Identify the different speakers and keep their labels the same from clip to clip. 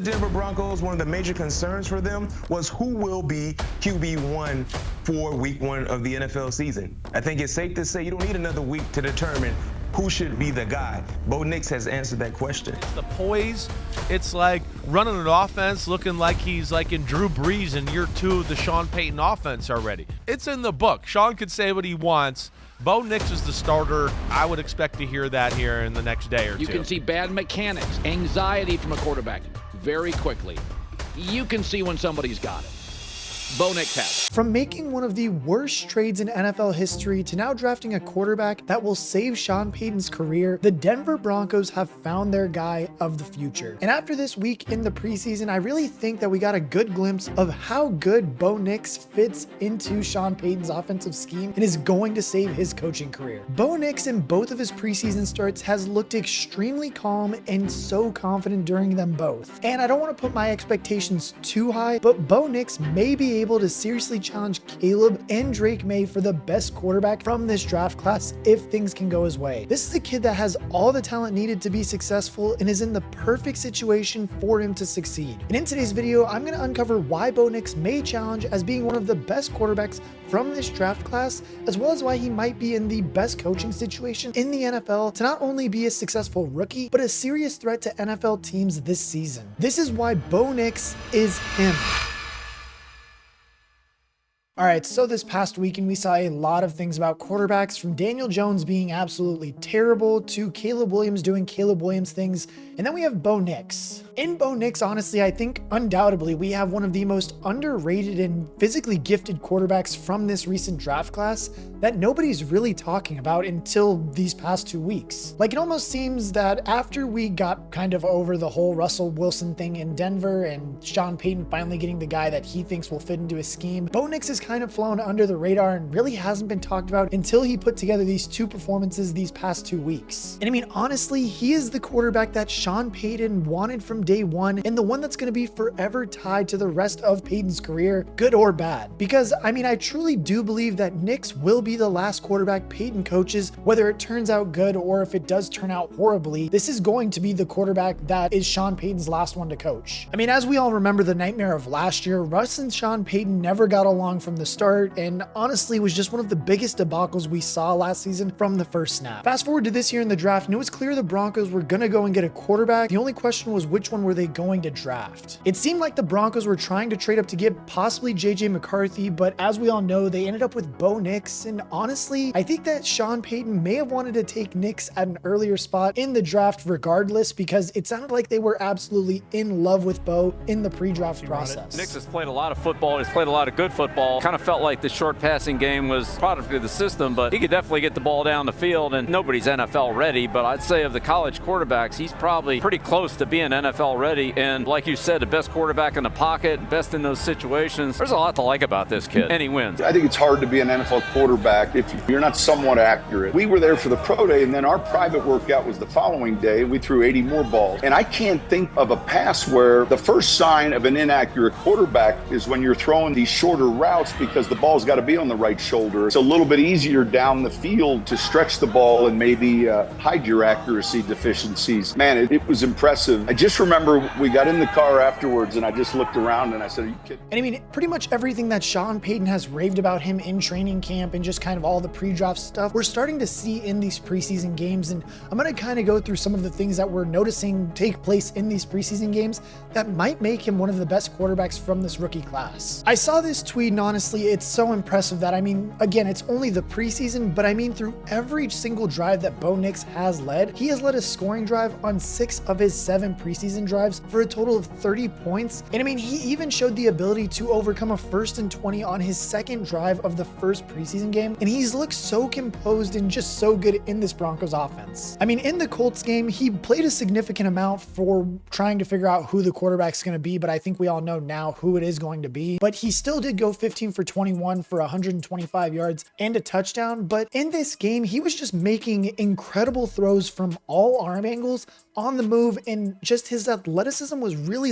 Speaker 1: Denver Broncos, one of the major concerns for them was who will be QB1 for week 1 of the NFL season. I think it's safe to say you don't need another week to determine who should be the guy. Bo Nix has answered that question.
Speaker 2: It's the poise. It's like running an offense looking like he's like in Drew Brees in year 2 of the Sean Payton offense already. It's in the book. Sean could say what he wants. Bo Nix is the starter. I would expect to hear that here in the next day or two.
Speaker 3: You can see bad mechanics, anxiety from a quarterback very quickly. You can see when somebody's got it. Bo Nix has it.
Speaker 4: From making one of the worst trades in NFL history to now drafting a quarterback that will save Sean Payton's career, the Denver Broncos have found their guy of the future. And after this week in the preseason, I really think that we got a good glimpse of how good Bo Nix fits into Sean Payton's offensive scheme and is going to save his coaching career. Bo Nix in both of his preseason starts has looked extremely calm and so confident during them both. And I don't want to put my expectations too high, but Bo Nix may be able to seriously challenge Caleb and Drake Maye for the best quarterback from this draft class if things can go his way. This is a kid that has all the talent needed to be successful and is in the perfect situation for him to succeed. And in today's video, I'm going to uncover why Bo Nix may challenge as being one of the best quarterbacks from this draft class, as well as why he might be in the best coaching situation in the NFL to not only be a successful rookie, but a serious threat to NFL teams this season. This is why Bo Nix is him. All right, so this past weekend, we saw a lot of things about quarterbacks, from Daniel Jones being absolutely terrible to Caleb Williams doing Caleb Williams things. And then we have Bo Nix. In Bo Nix, honestly, I think undoubtedly we have one of the most underrated and physically gifted quarterbacks from this recent draft class that nobody's really talking about until these past 2 weeks. Like, it almost seems that after we got kind of over the whole Russell Wilson thing in Denver and Sean Payton finally getting the guy that he thinks will fit into his scheme, Bo Nix has kind of flown under the radar and really hasn't been talked about until he put together these 2 performances these past 2 weeks. And I mean, honestly, he is the quarterback that Sean Payton wanted from day one, and the one that's going to be forever tied to the rest of Payton's career, good or bad. Because I mean, I truly do believe that Nix will be the last quarterback Payton coaches, whether it turns out good or if it does turn out horribly. This is going to be the quarterback that is Sean Payton's last one to coach. I mean, as we all remember the nightmare of last year, Russ and Sean Payton never got along from the start, and honestly was just one of the biggest debacles we saw last season from the first snap. Fast forward to this year in the draft, and it was clear the Broncos were going to go and get a quarterback. The only question was which one were they going to draft. It seemed like the Broncos were trying to trade up to get possibly JJ McCarthy, but as we all know, they ended up with Bo Nix. And honestly, I think that Sean Payton may have wanted to take Nix at an earlier spot in the draft regardless, because it sounded like they were absolutely in love with Bo in the pre-draft process.
Speaker 5: Nix has played a lot of football. He's played a lot of good football. Kind of felt like the short passing game was product of the system, but he could definitely get the ball down the field, and nobody's NFL ready. But I'd say of the college quarterbacks, he's probably pretty close to being NFL ready. And like you said, the best quarterback in the pocket, best in those situations. There's a lot to like about this kid, and he wins.
Speaker 6: I think it's hard to be an NFL quarterback if you're not somewhat accurate. We were there for the pro day, and then our private workout was the following day. We threw 80 more balls. And I can't think of a pass where the first sign of an inaccurate quarterback is when you're throwing these shorter routes, because the ball's got to be on the right shoulder. It's a little bit easier down the field to stretch the ball and maybe hide your accuracy deficiencies. Man, it was impressive. I just remember we got in the car afterwards and I just looked around and I said, are you kidding?
Speaker 4: And I mean, pretty much everything that Sean Payton has raved about him in training camp and just kind of all the pre-draft stuff, we're starting to see in these preseason games. And I'm going to kind of go through some of the things that we're noticing take place in these preseason games that might make him one of the best quarterbacks from this rookie class. I saw this tweet, and honestly, it's so impressive that, I mean, again, it's only the preseason, but I mean, through every single drive that Bo Nix has led, he has led a scoring drive on 6 of his 7 preseason drives for a total of 30 points. And I mean, he even showed the ability to overcome a 1st and 20 on his 2nd drive of the first preseason game. And he's looked so composed and just so good in this Broncos offense. I mean, in the Colts game, he played a significant amount for trying to figure out who the quarterback's going to be, but I think we all know now who it is going to be. But he still did go 15 for 21 for 125 yards and a touchdown. But in this game, he was just making incredible throws from all arm angles, on the move, and just his athleticism was really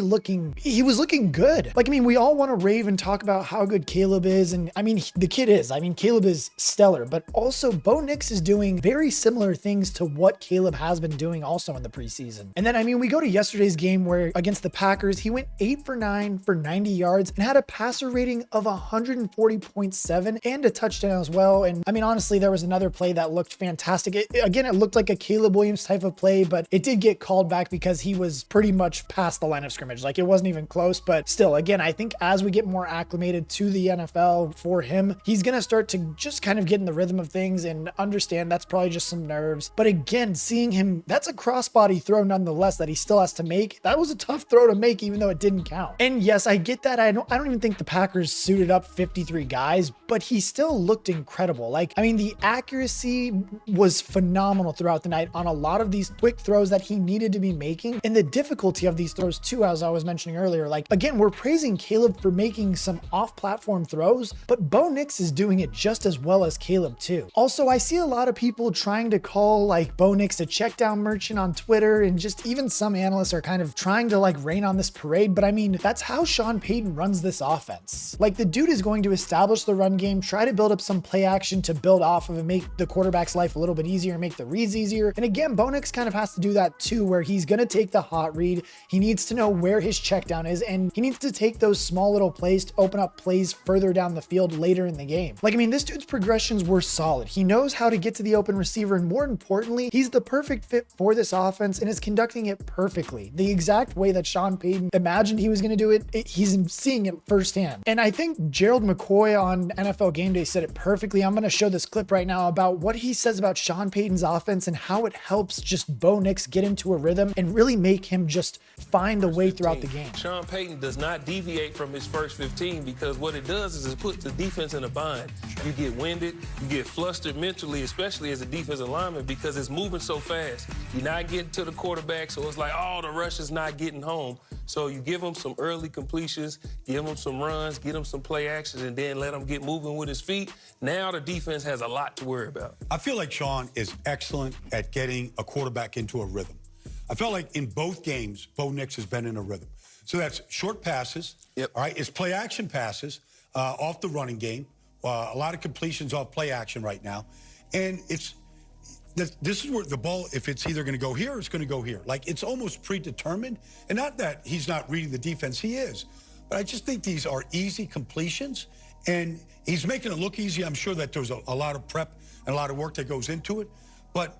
Speaker 4: he was looking good. Like, I mean, we all want to rave and talk about how good Caleb is. And I mean, the kid is. I mean, Caleb is stellar, but also Bo Nix is doing very similar things to what Caleb has been doing also in the preseason. And then, I mean, we go to yesterday's game where against the Packers, he went 8 for 9 for 90 yards and had a passer rating of 140.7 and a touchdown as well. And I mean, honestly, there was another play that looked fantastic. Again, it looked like a Caleb Williams type of play, but it did get called back because he was pretty much past the line of scrimmage. Like, it wasn't even close, but still, again, I think as we get more acclimated to the NFL for him, he's going to start to just kind of get in the rhythm of things and understand that's probably just some nerves. But again, seeing him, that's a crossbody throw nonetheless that he still has to make. That was a tough throw to make, even though it didn't count. And yes, I get that. I don't even think the Packers suited up 53 guys, but he still looked incredible. Like, I mean, the accuracy was phenomenal throughout the night on a lot of these quick throws that he needed to be making, and the difficulty of these throws too, as I was mentioning earlier. Like, again, we're praising Caleb for making some off-platform throws, but Bo Nix is doing it just as well as Caleb too. Also, I see a lot of people trying to call like Bo Nix a check down merchant on Twitter, and just even some analysts are kind of trying to like rain on this parade, but I mean, that's how Sean Payton runs this offense. Like, the dude is going to establish the run game, try to build up some play action to build off of and make the quarterback's life a little bit easier, make the reads easier. And again, Bo Nix kind of has to do that too, where he's going to take the hot read. He needs to know where his check down is, and he needs to take those small little plays to open up plays further down the field later in the game. Like, I mean, this dude's progressions were solid. He knows how to get to the open receiver, and more importantly, he's the perfect fit for this offense and is conducting it perfectly. The exact way that Sean Payton imagined he was going to do it, he's seeing it firsthand. And I think Gerald McCoy on NFL Game Day said it perfectly. I'm going to show this clip right now about what he says about Sean Payton's offense and how it helps just Bo Nix get into a rhythm and really make him just find a way throughout the game.
Speaker 7: Sean Payton does not deviate from his first 15, because what it does is it puts the defense in a bind. You get winded, you get flustered mentally, especially as a defensive lineman, because it's moving so fast. You're not getting to the quarterback, so it's like, oh, the rush is not getting home. So you give him some early completions, give him some runs, get him some play actions, and then let him get moving with his feet. Now the defense has a lot to worry about.
Speaker 8: I feel like Sean is excellent at getting a quarterback into a rhythm. I felt like in both games, Bo Nix has been in a rhythm. So that's short passes, all right? It's play action passes off the running game. A lot of completions off play action right now. And this is where the ball, if it's either going to go here or it's going to go here. Like, it's almost predetermined. And not that he's not reading the defense, he is. But I just think these are easy completions. And he's making it look easy. I'm sure that there's a lot of prep and a lot of work that goes into it. But,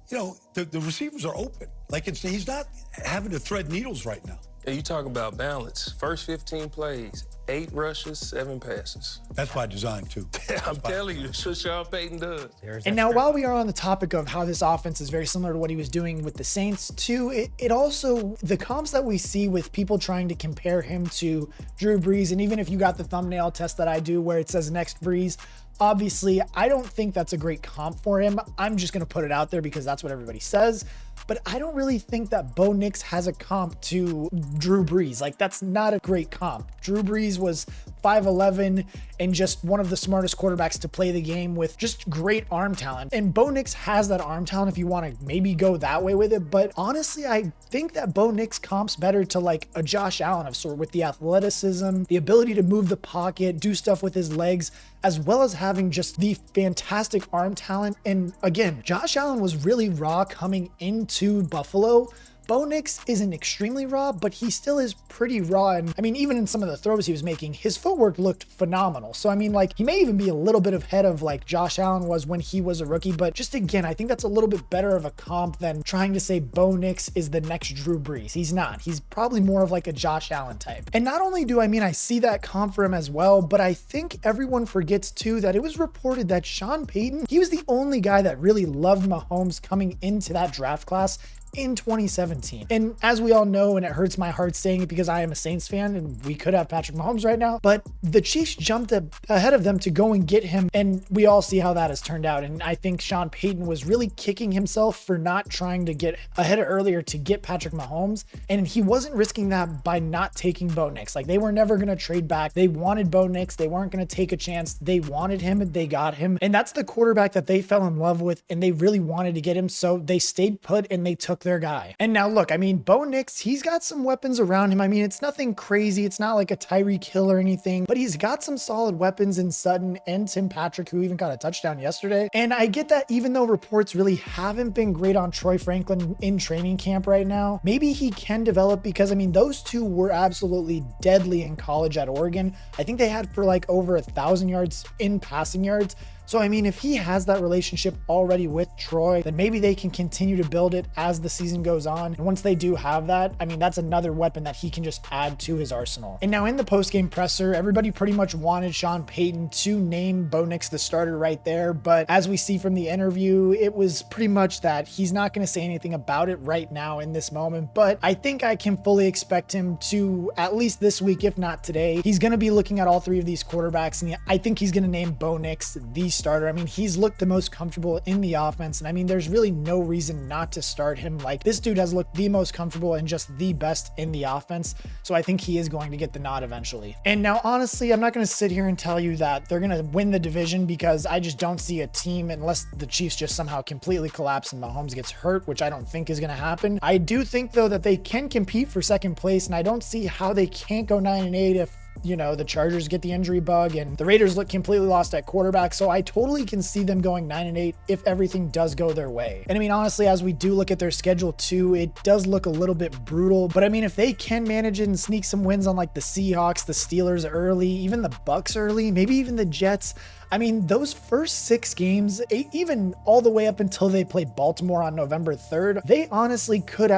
Speaker 8: you know, the receivers are open. Like, he's not having to thread needles right now.
Speaker 7: And you talk about balance. First 15 plays, 8 rushes, 7 passes.
Speaker 8: That's by design, too.
Speaker 7: I'm telling you, that's what Sean Payton does.
Speaker 4: And now, while we are on the topic of how this offense is very similar to what he was doing with the Saints, too, it also, the comps that we see with people trying to compare him to Drew Brees, and even if you got the thumbnail test that I do where it says next Brees, obviously, I don't think that's a great comp for him. I'm just going to put it out there because that's what everybody says. But I don't really think that Bo Nix has a comp to Drew Brees. Like, that's not a great comp. Drew Brees was 5'11" and just one of the smartest quarterbacks to play the game with just great arm talent. And Bo Nix has that arm talent if you want to maybe go that way with it. But honestly, I think that Bo Nix comps better to like a Josh Allen of sort, with the athleticism, the ability to move the pocket, do stuff with his legs, as well as having just the fantastic arm talent. And again, Josh Allen was really raw coming into Buffalo. Bo Nix isn't extremely raw, but he still is pretty raw. And I mean, even in some of the throws he was making, his footwork looked phenomenal. So I mean, like, he may even be a little bit ahead of like Josh Allen was when he was a rookie. But just again, I think that's a little bit better of a comp than trying to say Bo Nix is the next Drew Brees. He's not. He's probably more of like a Josh Allen type. And not only do I see that comp for him as well, but I think everyone forgets too that it was reported that Sean Payton, he was the only guy that really loved Mahomes coming into that draft class in 2017. And as we all know, and it hurts my heart saying it because I am a Saints fan and we could have Patrick Mahomes right now, but the Chiefs jumped ahead of them to go and get him, and we all see how that has turned out. And I think Sean Payton was really kicking himself for not trying to get ahead earlier to get Patrick Mahomes, and he wasn't risking that by not taking Bo Nix. Like, they were never going to trade back. They wanted Bo Nix. They weren't going to take a chance. They wanted him and they got him. And that's the quarterback that they fell in love with, and they really wanted to get him. So they stayed put and they took took their guy. And now look, I mean, Bo Nix, he's got some weapons around him. I mean, it's nothing crazy. It's not like a Tyreek Hill or anything, but he's got some solid weapons in Sutton and Tim Patrick, who even got a touchdown yesterday. And I get that even though reports really haven't been great on Troy Franklin in training camp right now, maybe he can develop, because I mean, those two were absolutely deadly in college at Oregon. I think they had for like over 1,000 yards in passing yards. So, I mean, if he has that relationship already with Troy, then maybe they can continue to build it as the season goes on. And once they do have that, I mean, that's another weapon that he can just add to his arsenal. And now in the post-game presser, everybody pretty much wanted Sean Payton to name Bo Nix the starter right there. But as we see from the interview, it was pretty much that he's not going to say anything about it right now in this moment. But I think I can fully expect him to, at least this week, if not today, he's going to be looking at all three of these quarterbacks. And I think he's going to name Bo Nix the starter. I mean, he's looked the most comfortable in the offense, and I mean, there's really no reason not to start him. Like, this dude has looked the most comfortable and just the best in the offense, so I think he is going to get the nod eventually. And now, honestly, I'm not going to sit here and tell you that they're going to win the division, because I just don't see a team, unless the Chiefs just somehow completely collapse and Mahomes gets hurt, which I don't think is going to happen. I do think, though, that they can compete for second place, and I don't see how they can't go 9-8 if, you know, the Chargers get the injury bug and the Raiders look completely lost at quarterback. So I totally can see them going 9-8 if everything does go their way. And I mean, honestly, as we do look at their schedule too, it does look a little bit brutal, but I mean, if they can manage it and sneak some wins on like the Seahawks, the Steelers early, even the Bucks early, maybe even the Jets, I mean, those first 6 games, even all the way up until they play Baltimore on November 3rd, they honestly could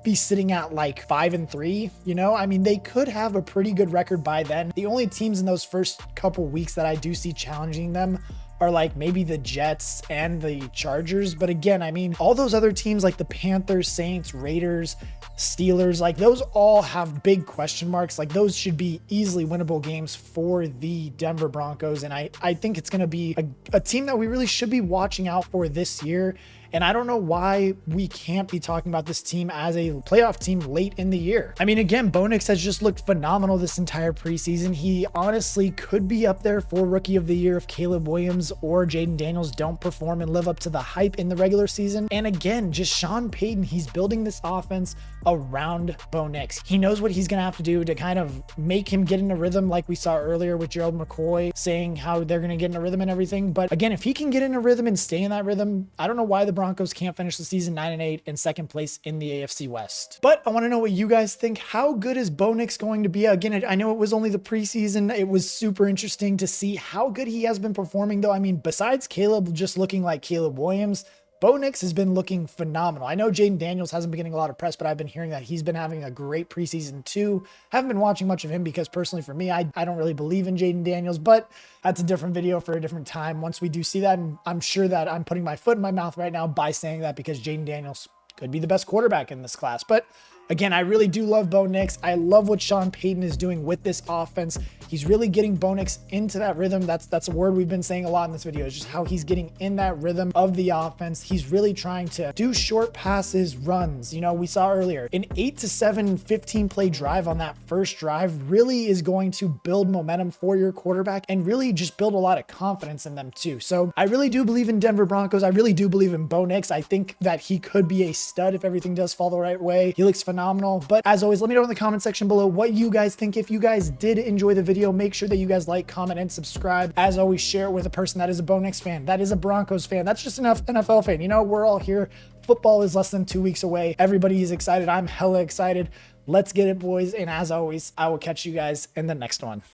Speaker 4: be sitting at like 5-3, you know? I mean, they could have a pretty good record by then. The only teams in those first couple weeks that I do see challenging them are like maybe the Jets and the Chargers. But again, I mean, all those other teams like the Panthers, Saints, Raiders, Steelers, like those all have big question marks. Like those should be easily winnable games for the Denver Broncos. And I think it's going to be a team that we really should be watching out for this year. And I don't know why we can't be talking about this team as a playoff team late in the year. I mean, again, Bo Nix has just looked phenomenal this entire preseason. He honestly could be up there for Rookie of the Year if Caleb Williams or Jaden Daniels don't perform and live up to the hype in the regular season. And again, just Sean Payton, he's building this offense around Bo Nix. He knows what he's going to have to do to kind of make him get in a rhythm, like we saw earlier with Gerald McCoy saying how they're going to get in a rhythm and everything. But again, if he can get in a rhythm and stay in that rhythm, I don't know why the Broncos can't finish the season 9-8 in second place in the AFC West. But I want to know what you guys think. How good is Bo Nix going to be? Again, I know it was only the preseason. It was super interesting to see how good he has been performing, though. I mean, besides Caleb just looking like Caleb Williams, Bo Nix has been looking phenomenal. I know Jaden Daniels hasn't been getting a lot of press, but I've been hearing that he's been having a great preseason too. Haven't been watching much of him because personally for me, I don't really believe in Jaden Daniels, but that's a different video for a different time. Once we do see that, and I'm sure that I'm putting my foot in my mouth right now by saying that because Jaden Daniels could be the best quarterback in this class. But again, I really do love Bo Nix. I love what Sean Payton is doing with this offense. He's really getting Bo Nix into that rhythm. That's a word we've been saying a lot in this video, is just how he's getting in that rhythm of the offense. He's really trying to do short passes, runs. You know, we saw earlier an 8-7 15-play drive on that first drive really is going to build momentum for your quarterback and really just build a lot of confidence in them too. So I really do believe in Denver Broncos. I really do believe in Bo Nix. I think that he could be a stud if everything does fall the right way. He looks phenomenal. But as always, let me know in the comment section below what you guys think. If you guys did enjoy the video, make sure that you guys like, comment, and subscribe. As always, share it with a person that is a Bo Nix fan, that is a Broncos fan, that's just an NFL fan. You know, we're all here. Football is less than 2 weeks away. Everybody is excited. I'm hella excited. Let's get it, boys. And as always, I will catch you guys in the next one.